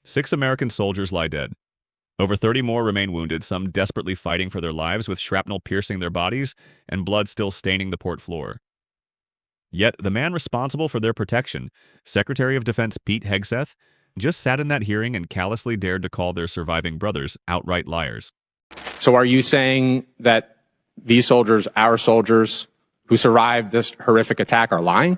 6 American soldiers lie dead. Over 30 more remain wounded, some desperately fighting for their lives with shrapnel piercing their bodies and blood still staining the port floor. Yet the man responsible for their protection, Secretary of Defense Pete Hegseth, just sat in that hearing and callously dared to call their surviving brothers outright liars. So are you saying that these soldiers, our soldiers who survived this horrific attack, are lying?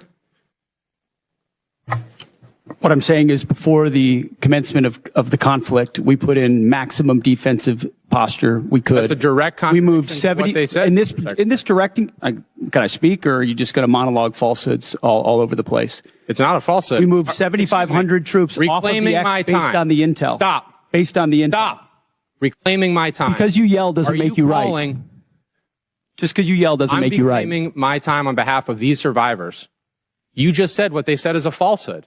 What I'm saying is before the commencement of the conflict, we put in maximum defensive posture we could. That's a direct We moved contradiction 70 to what they said. in this directing. Can I speak, or are you just going to monologue falsehoods all over the place? It's not a falsehood. We moved 7,500 troops off of the my X time. based on the intel. Stop. Based on the intel. Stop. Reclaiming my time. Because you yell doesn't Are make you right. calling? Just because you yell doesn't make you right. I'm reclaiming my time on behalf of these survivors. You just said what they said is a falsehood.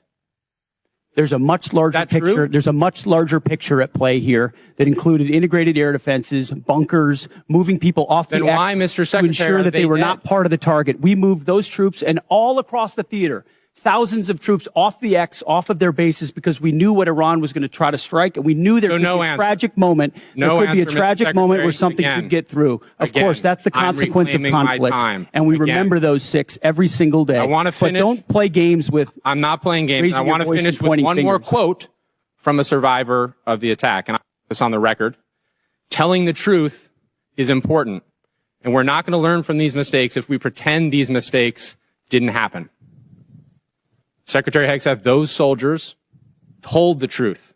There's a much larger picture. True? There's a much larger picture at play here that included integrated air defenses, bunkers, moving people off Then the why, X Mr. Secretary, to ensure that they were dead? not part of the target. We moved those troops and all across the theater, thousands of troops off the X, off of their bases, because we knew what Iran was going to try to strike, and we knew there could be a tragic moment. There could be a tragic moment where something could get through. Of course, that's the consequence of conflict, and we remember those 6 every single day. I want to finish. But don't play games with. I'm not playing games. I want to finish with one more quote from a survivor of the attack, and I put this on the record. Telling the truth is important, and we're not going to learn from these mistakes if we pretend these mistakes didn't happen. Secretary Hegseth, those soldiers told the truth.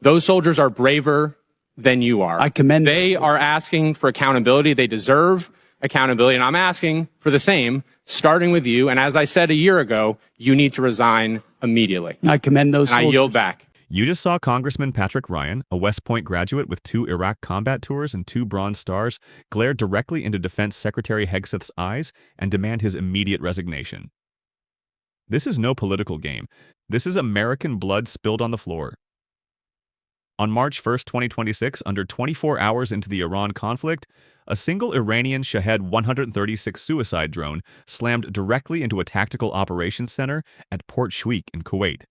Those soldiers are braver than you are. I commend them. They are asking for accountability. They deserve accountability, and I'm asking for the same, starting with you. And as I said a year ago, you need to resign immediately. I commend those soldiers. I yield back. You just saw Congressman Patrick Ryan, a West Point graduate with 2 Iraq combat tours and 2 Bronze Stars, glare directly into Defense Secretary Hegseth's eyes and demand his immediate resignation. This is no political game. This is American blood spilled on the floor. On March 1, 2026, under 24 hours into the Iran conflict, a single Iranian Shahed 136 suicide drone slammed directly into a tactical operations center at Port Shuik in Kuwait.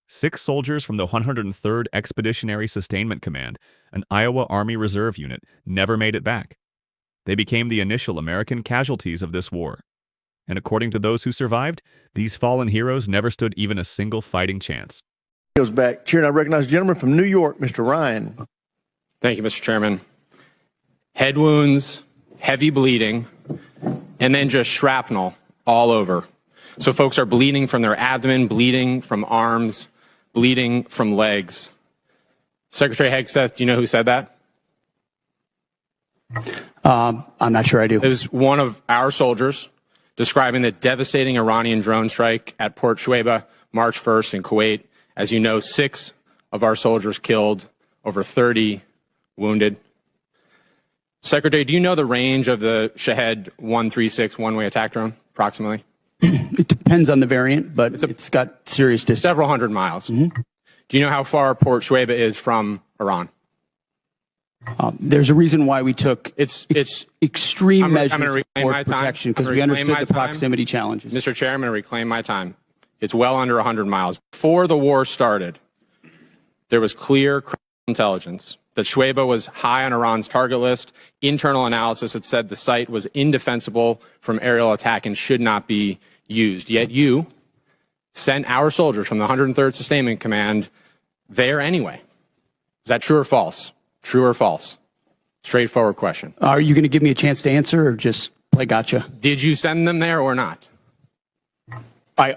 6 soldiers from the 103rd Expeditionary Sustainment Command, an Iowa Army Reserve unit, never made it back. They became the initial American casualties of this war. And according to those who survived, these fallen heroes never stood even a single fighting chance. Goes back. Chair, and I recognize the gentleman from New York, Mr. Ryan. Thank you, Mr. Chairman. Head wounds, heavy bleeding, and then just shrapnel all over. So folks are bleeding from their abdomen, bleeding from arms, bleeding from legs. Secretary Hegseth, do you know who said that? I'm not sure I do. It was one of our soldiers describing the devastating Iranian drone strike at Port Shuik, March 1st in Kuwait. As you know, 6 of our soldiers killed, over 30 wounded. Secretary, do you know the range of the Shahed 136 one-way attack drone, approximately? It depends on the variant, but it's got serious distance. Several hundred miles. Do you know how far Port Shuik is from Iran? There's a reason why we took It's extreme measures I'm gonna of reclaim force my time. protection because I'm we gonna reclaim understood the my time. proximity challenges. Mr. Chair, I'm going to reclaim my time. It's well under 100 miles. Before the war started, there was clear intelligence that Shuik was high on Iran's target list. Internal analysis had said the site was indefensible from aerial attack and should not be used. Yet you sent our soldiers from the 103rd Sustainment Command there anyway. Is that true or false? True or false? Straightforward question. Are you going to give me a chance to answer or just play gotcha? Did you send them there or not? We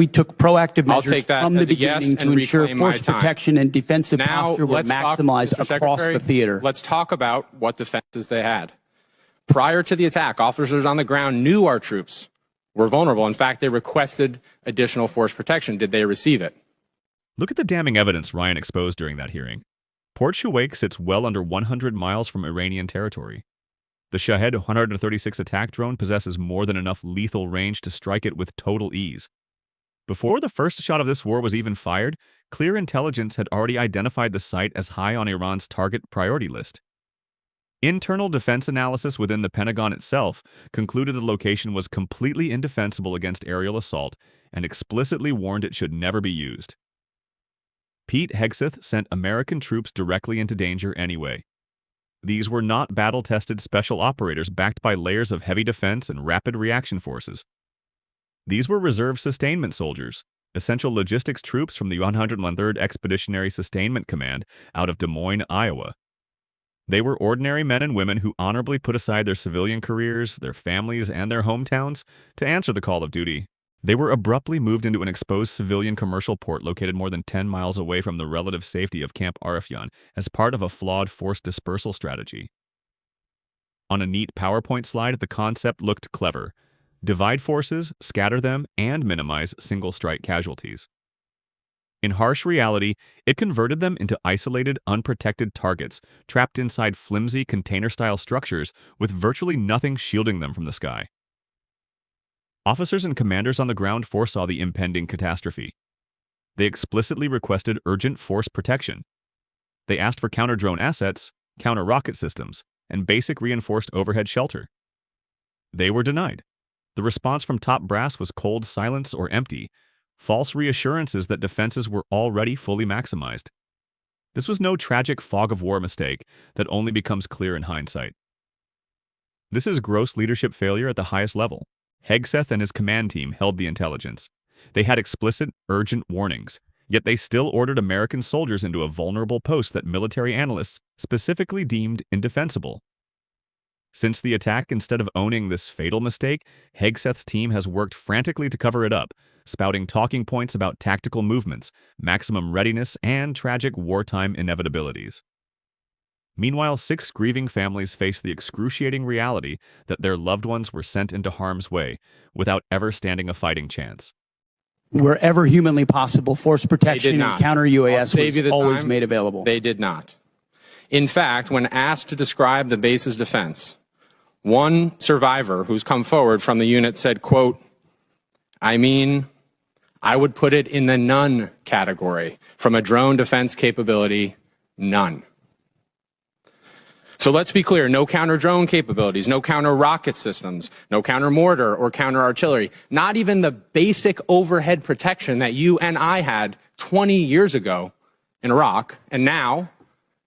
took proactive measures from the beginning to ensure force time. protection and defensive posture were maximized across the theater. Let's talk about what defenses they had. Prior to the attack, officers on the ground knew our troops were vulnerable. In fact, they requested additional force protection. Did they receive it? Look at the damning evidence Ryan exposed during that hearing. Port Shuik sits well under 100 miles from Iranian territory. The Shahed 136 attack drone possesses more than enough lethal range to strike it with total ease. Before the first shot of this war was even fired, clear intelligence had already identified the site as high on Iran's target priority list. Internal defense analysis within the Pentagon itself concluded the location was completely indefensible against aerial assault and explicitly warned it should never be used. Pete Hegseth sent American troops directly into danger anyway. These were not battle-tested special operators backed by layers of heavy defense and rapid reaction forces. These were reserve sustainment soldiers, essential logistics troops from the 103rd Expeditionary Sustainment Command out of Des Moines, Iowa. They were ordinary men and women who honorably put aside their civilian careers, their families, and their hometowns to answer the call of duty. They were abruptly moved into an exposed civilian commercial port located more than 10 miles away from the relative safety of Camp Arifjan as part of a flawed force dispersal strategy. On a neat PowerPoint slide, the concept looked clever. Divide forces, scatter them, and minimize single-strike casualties. In harsh reality, it converted them into isolated, unprotected targets, trapped inside flimsy container-style structures with virtually nothing shielding them from the sky. Officers and commanders on the ground foresaw the impending catastrophe. They explicitly requested urgent force protection. They asked for counter-drone assets, counter-rocket systems, and basic reinforced overhead shelter. They were denied. The response from top brass was cold silence or empty, false reassurances that defenses were already fully maximized. This was no tragic fog of war mistake that only becomes clear in hindsight. This is gross leadership failure at the highest level. Hegseth and his command team held the intelligence. They had explicit, urgent warnings, yet they still ordered American soldiers into a vulnerable post that military analysts specifically deemed indefensible. Since the attack, instead of owning this fatal mistake, Hegseth's team has worked frantically to cover it up, spouting talking points about tactical movements, maximum readiness, and tragic wartime inevitabilities. Meanwhile, 6 grieving families face the excruciating reality that their loved ones were sent into harm's way without ever standing a fighting chance. Wherever humanly possible, force protection and counter-UAS was always made available. They did not. In fact, when asked to describe the base's defense, one survivor who's come forward from the unit said, quote, I would put it in the none category. From a drone defense capability, none. So let's be clear, no counter-drone capabilities, no counter-rocket systems, no counter-mortar or counter-artillery, not even the basic overhead protection that you and I had 20 years ago in Iraq, and now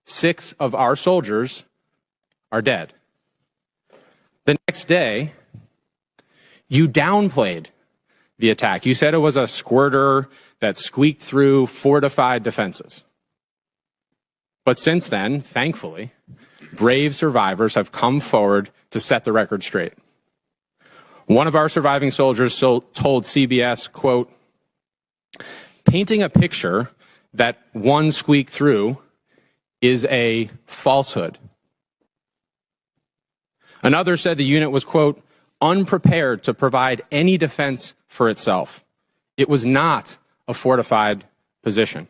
6 of our soldiers are dead. The next day, you downplayed the attack. You said it was a squirter that squeaked through fortified defenses. But since then, thankfully, brave survivors have come forward to set the record straight. One of our surviving soldiers told CBS, quote, painting a picture that one squeaked through is a falsehood. Another said the unit was, quote, unprepared to provide any defense for itself. It was not a fortified position.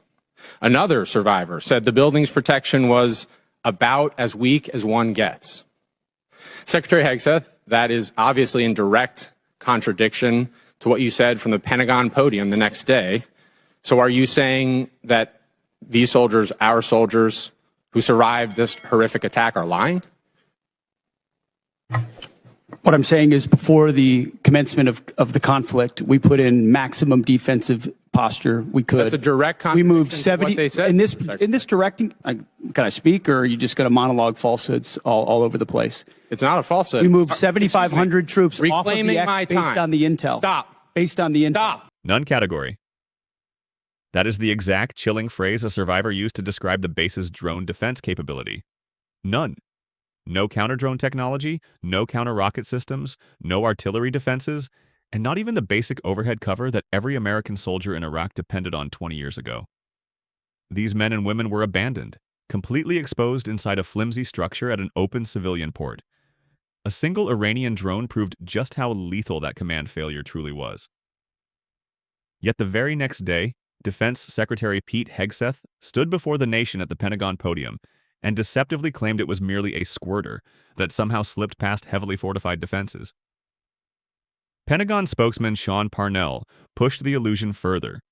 Another survivor said the building's protection was about as weak as one gets. Secretary Hegseth, that is obviously in direct contradiction to what you said from the Pentagon podium the next day. So are you saying that these soldiers, our soldiers who survived this horrific attack, are lying? What I'm saying is before the commencement of the conflict, we put in maximum defensive posture we could. That's a direct contradiction we moved 70 to what they said. In this directing, can I speak, or are you just going to monologue falsehoods all over the place? It's not a falsehood. We moved 7,500 troops off of the X based on the intel. Stop. Based on the intel. Stop. None category. That is the exact chilling phrase a survivor used to describe the base's drone defense capability. None. No counter-drone technology, no counter-rocket systems, no artillery defenses, and not even the basic overhead cover that every American soldier in Iraq depended on 20 years ago. These men and women were abandoned, completely exposed inside a flimsy structure at an open civilian port. A single Iranian drone proved just how lethal that command failure truly was. Yet the very next day, Defense Secretary Pete Hegseth stood before the nation at the Pentagon podium and deceptively claimed it was merely a squirter that somehow slipped past heavily fortified defenses. Pentagon spokesman Sean Parnell pushed the illusion further,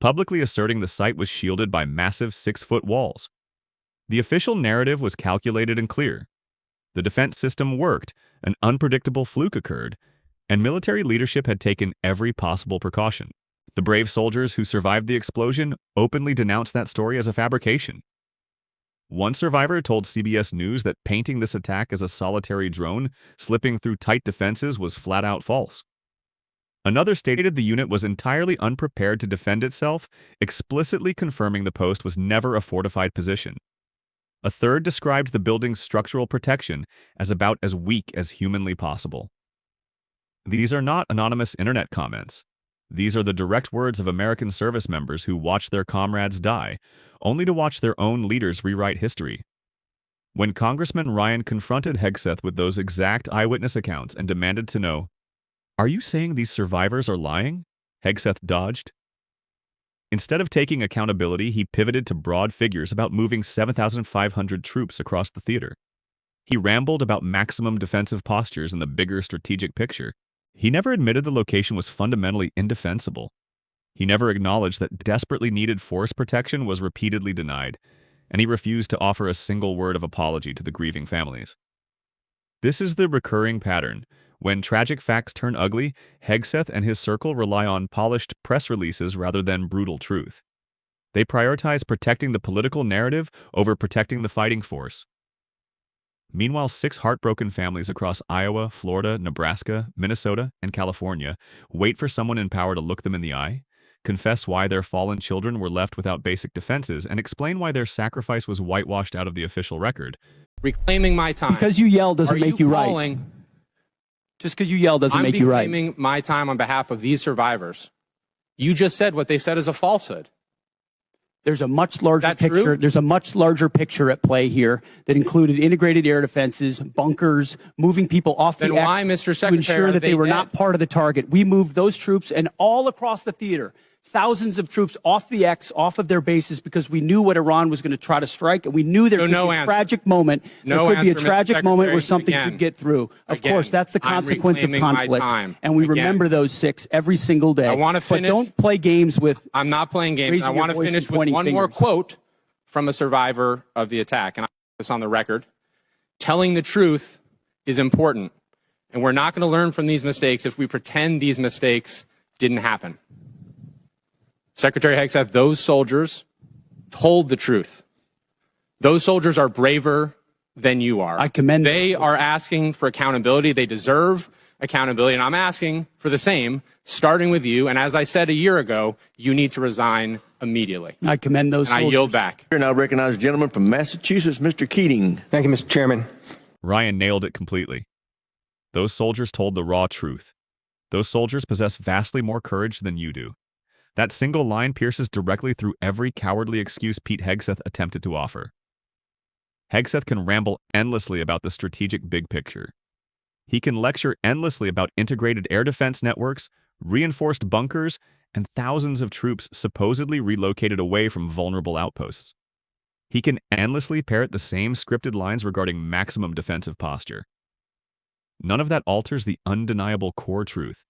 publicly asserting the site was shielded by massive 6-foot walls. The official narrative was calculated and clear. The defense system worked, an unpredictable fluke occurred, and military leadership had taken every possible precaution. The brave soldiers who survived the explosion openly denounced that story as a fabrication. One survivor told CBS News that painting this attack as a solitary drone slipping through tight defenses was flat-out false. Another stated the unit was entirely unprepared to defend itself, explicitly confirming the post was never a fortified position. A third described the building's structural protection as about as weak as humanly possible. These are not anonymous internet comments. These are the direct words of American service members who watched their comrades die, only to watch their own leaders rewrite history. When Congressman Ryan confronted Hegseth with those exact eyewitness accounts and demanded to know, "Are you saying these survivors are lying?" Hegseth dodged. Instead of taking accountability, he pivoted to broad figures about moving 7,500 troops across the theater. He rambled about maximum defensive postures in the bigger strategic picture. He never admitted the location was fundamentally indefensible. He never acknowledged that desperately needed force protection was repeatedly denied, and he refused to offer a single word of apology to the grieving families. This is the recurring pattern. When tragic facts turn ugly, Hegseth and his circle rely on polished press releases rather than brutal truth. They prioritize protecting the political narrative over protecting the fighting force. Meanwhile, 6 heartbroken families across Iowa, Florida, Nebraska, Minnesota, and California wait for someone in power to look them in the eye, confess why their fallen children were left without basic defenses, and explain why their sacrifice was whitewashed out of the official record. Reclaiming my time. Because you yell doesn't make you right. Just because you yell doesn't make you right. I'm reclaiming my time on behalf of these survivors. You just said what they said is a falsehood. There's a much larger picture. True? There's a much larger picture at play here that included integrated air defenses, bunkers, moving people off the X why, Mr. Secretary, to ensure that they were dead? not part of the target. We moved those troops and all across the theater, thousands of troops off the X, off of their bases, because we knew what Iran was going to try to strike, and we knew there could be a tragic moment. There could be a tragic moment where something could get through. Of course, that's the consequence of conflict, and we remember those 6 every single day. I want to finish. But don't play games with. I'm not playing games. I want to finish with one more quote from a survivor of the attack, and I put this on the record. Telling the truth is important, and we're not going to learn from these mistakes if we pretend these mistakes didn't happen. Secretary Hegseth, those soldiers told the truth. Those soldiers are braver than you are. I commend them. They are asking for accountability. They deserve accountability, and I'm asking for the same, starting with you. And as I said a year ago, you need to resign immediately. I commend those soldiers. I yield back. And I recognize the gentleman from Massachusetts, Mr. Keating. Thank you, Mr. Chairman. Ryan nailed it completely. Those soldiers told the raw truth. Those soldiers possess vastly more courage than you do. That single line pierces directly through every cowardly excuse Pete Hegseth attempted to offer. Hegseth can ramble endlessly about the strategic big picture. He can lecture endlessly about integrated air defense networks, reinforced bunkers, and thousands of troops supposedly relocated away from vulnerable outposts. He can endlessly parrot the same scripted lines regarding maximum defensive posture. None of that alters the undeniable core truth.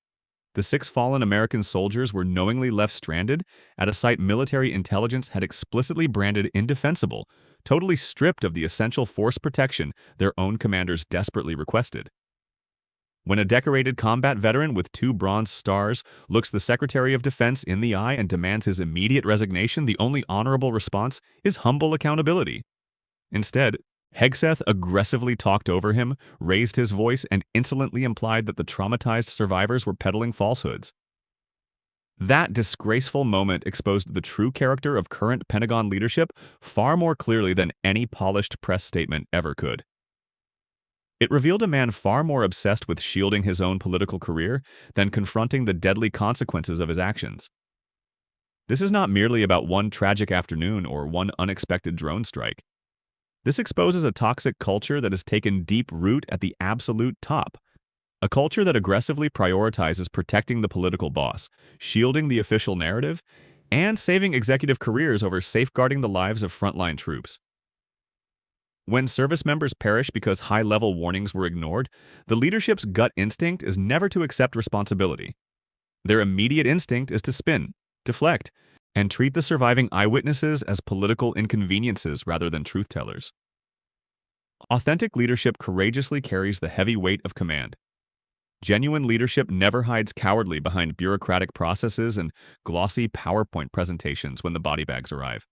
The 6 fallen American soldiers were knowingly left stranded at a site military intelligence had explicitly branded indefensible, totally stripped of the essential force protection their own commanders desperately requested. When a decorated combat veteran with 2 Bronze Stars looks the Secretary of Defense in the eye and demands his immediate resignation, the only honorable response is humble accountability. Instead, Hegseth aggressively talked over him, raised his voice, and insolently implied that the traumatized survivors were peddling falsehoods. That disgraceful moment exposed the true character of current Pentagon leadership far more clearly than any polished press statement ever could. It revealed a man far more obsessed with shielding his own political career than confronting the deadly consequences of his actions. This is not merely about one tragic afternoon or one unexpected drone strike. This exposes a toxic culture that has taken deep root at the absolute top. A culture that aggressively prioritizes protecting the political boss, shielding the official narrative, and saving executive careers over safeguarding the lives of frontline troops. When service members perish because high-level warnings were ignored, the leadership's gut instinct is never to accept responsibility. Their immediate instinct is to spin, deflect, and treat the surviving eyewitnesses as political inconveniences rather than truth-tellers. Authentic leadership courageously carries the heavy weight of command. Genuine leadership never hides cowardly behind bureaucratic processes and glossy PowerPoint presentations when the body bags arrive.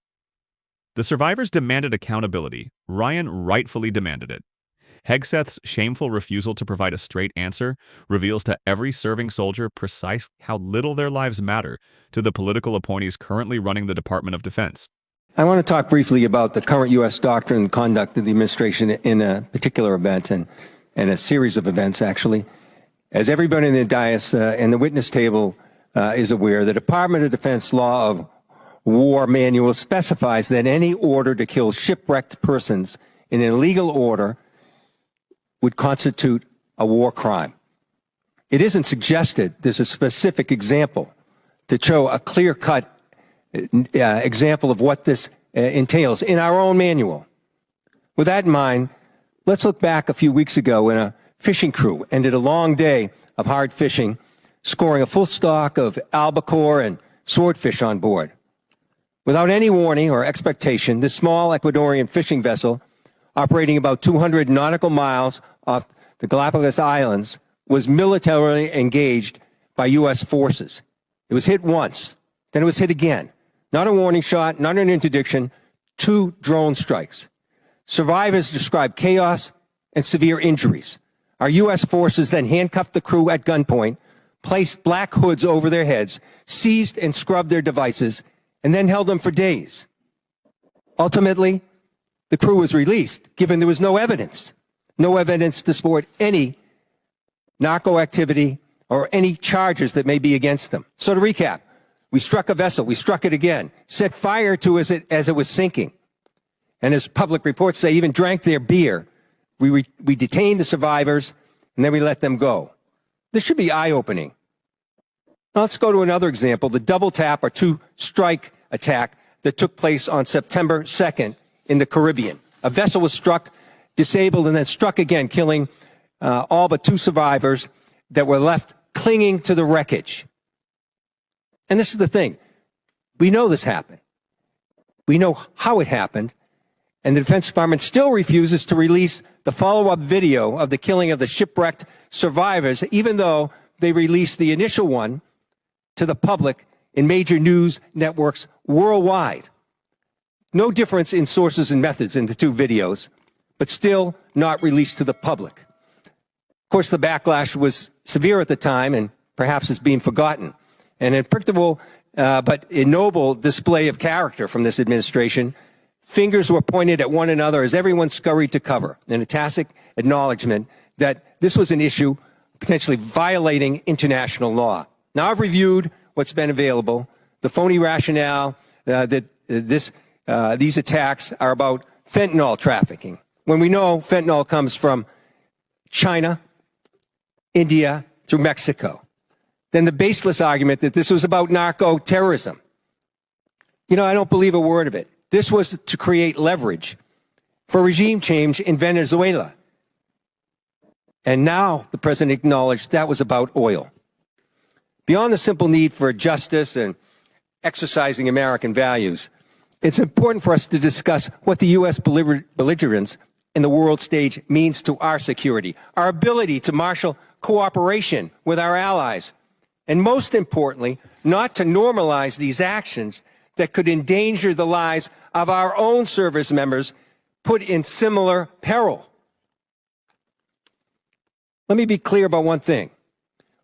The survivors demanded accountability. Ryan rightfully demanded it. Hegseth's shameful refusal to provide a straight answer reveals to every serving soldier precisely how little their lives matter to the political appointees currently running the Department of Defense. I want to talk briefly about the current U.S. doctrine and conduct of the administration in a particular event and a series of events, actually. As everybody in the dais and the witness table is aware, the Department of Defense Law of War Manual specifies that any order to kill shipwrecked persons in an illegal order would constitute a war crime. It isn't suggested there's a specific example to show a clear-cut example of what this entails in our own manual. With that in mind, let's look back a few weeks ago when a fishing crew ended a long day of hard fishing, scoring a full stock of albacore and swordfish on board. Without any warning or expectation, this small Ecuadorian fishing vessel, operating about 200 nautical miles off the Galapagos Islands, was militarily engaged by U.S. forces. It was hit once, then it was hit again. Not a warning shot, not an interdiction, 2 drone strikes. Survivors described chaos and severe injuries. Our U.S. forces then handcuffed the crew at gunpoint, placed black hoods over their heads, seized and scrubbed their devices, and then held them for days. Ultimately, the crew was released, given there was no evidence to support any narco activity or any charges that may be against them. So to recap, we struck a vessel, we struck it again, set fire to it as it was sinking. And as public reports say, even drank their beer. We detained the survivors, and then we let them go. This should be eye-opening. Now let's go to another example, the double tap or 2-strike attack that took place on September 2nd in the Caribbean. A vessel was struck, disabled, and then struck again, killing all but 2 survivors that were left clinging to the wreckage. And this is the thing. We know this happened. We know how it happened. And the Defense Department still refuses to release the follow-up video of the killing of the shipwrecked survivors, even though they released the initial one to the public in major news networks worldwide. No difference in sources and methods in the 2 videos, but still not released to the public. Of course, the backlash was severe at the time and perhaps is being forgotten. An unpredictable but ignoble display of character from this administration. Fingers were pointed at one another as everyone scurried to cover, in a tacit acknowledgement that this was an issue potentially violating international law. Now, I've reviewed what's been available, the phony rationale that these attacks are about fentanyl trafficking, when we know fentanyl comes from China, India, through Mexico. Then the baseless argument that this was about narco-terrorism. You know, I don't believe a word of it. This was to create leverage for regime change in Venezuela. And now the president acknowledged that was about oil. Beyond the simple need for justice and exercising American values, it's important for us to discuss what the U.S. belligerence in the world stage means to our security, our ability to marshal cooperation with our allies, and most importantly, not to normalize these actions that could endanger the lives of our own service members put in similar peril. Let me be clear about one thing.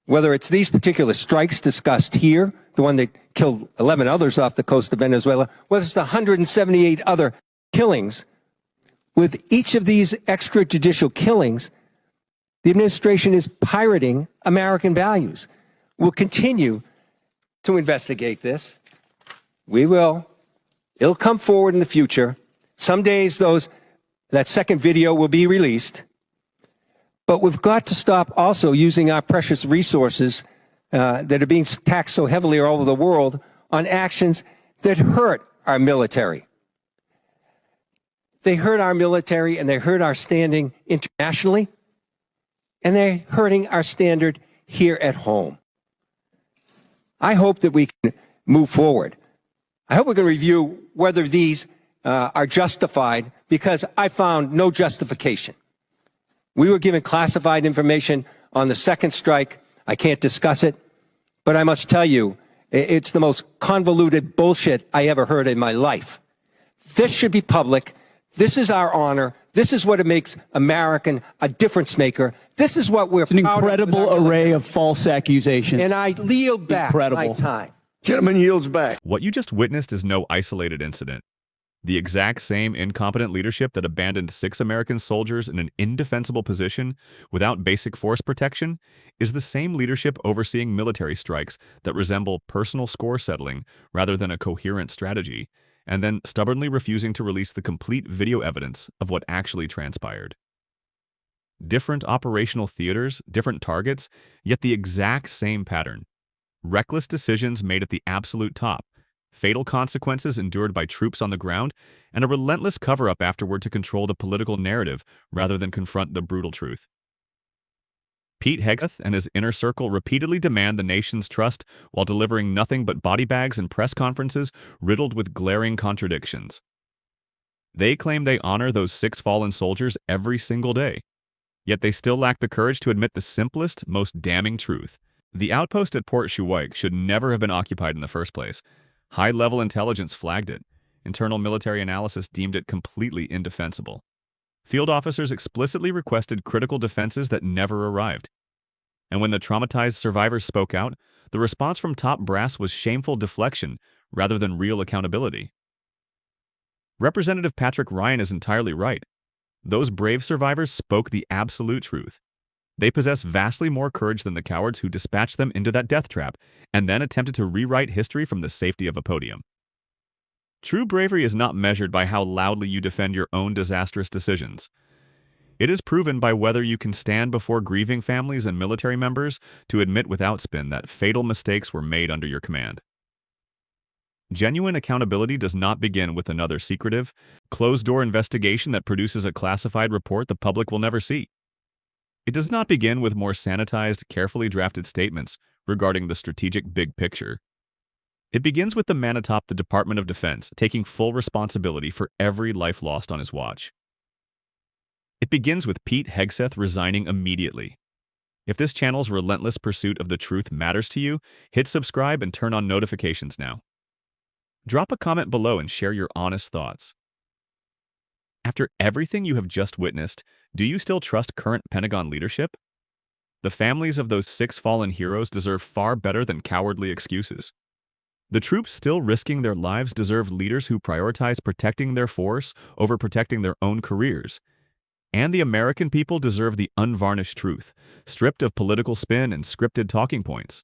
Whether it's these particular strikes discussed here, the one that killed 11 others off the coast of Venezuela, whether it's the 178 other killings, with each of these extrajudicial killings, the administration is pirating American values. We'll continue to investigate this. We will. It'll come forward in the future. Some days that second video will be released. But we've got to stop also using our precious resources that are being taxed so heavily all over the world on actions that hurt our military. They hurt our military and they hurt our standing internationally, and they're hurting our standard here at home. I hope that we can move forward. I hope we can review whether these are justified, because I found no justification. We were given classified information On the second strike, I can't discuss it, but I must tell you, it's the most convoluted bullshit I ever heard in my life. This should be public. This is our honor. This is what it makes American a difference maker. This is what we're proud of. It's an incredible array of false accusations. And I yield back my time. Gentleman yields back. What you just witnessed is no isolated incident. The exact same incompetent leadership that abandoned 6 American soldiers in an indefensible position without basic force protection is the same leadership overseeing military strikes that resemble personal score settling rather than a coherent strategy, and then stubbornly refusing to release the complete video evidence of what actually transpired. Different operational theaters, different targets, yet the exact same pattern. Reckless decisions made at the absolute top, fatal consequences endured by troops on the ground, and a relentless cover-up afterward to control the political narrative rather than confront the brutal truth. Pete Hegseth and his inner circle repeatedly demand the nation's trust while delivering nothing but body bags and press conferences riddled with glaring contradictions. They claim they honor those 6 fallen soldiers every single day, yet they still lack the courage to admit the simplest, most damning truth. The outpost at Port Shuik should never have been occupied in the first place. High-level intelligence flagged it. Internal military analysis deemed it completely indefensible. Field officers explicitly requested critical defenses that never arrived. And when the traumatized survivors spoke out, the response from top brass was shameful deflection rather than real accountability. Representative Patrick Ryan is entirely right. Those brave survivors spoke the absolute truth. They possess vastly more courage than the cowards who dispatched them into that death trap and then attempted to rewrite history from the safety of a podium. True bravery is not measured by how loudly you defend your own disastrous decisions. It is proven by whether you can stand before grieving families and military members to admit without spin that fatal mistakes were made under your command. Genuine accountability does not begin with another secretive, closed-door investigation that produces a classified report the public will never see. It does not begin with more sanitized, carefully drafted statements regarding the strategic big picture. It begins with the man atop the Department of Defense taking full responsibility for every life lost on his watch. It begins with Pete Hegseth resigning immediately. If this channel's relentless pursuit of the truth matters to you, hit subscribe and turn on notifications now. Drop a comment below and share your honest thoughts. After everything you have just witnessed, do you still trust current Pentagon leadership? The families of those 6 fallen heroes deserve far better than cowardly excuses. The troops still risking their lives deserve leaders who prioritize protecting their force over protecting their own careers. And the American people deserve the unvarnished truth, stripped of political spin and scripted talking points.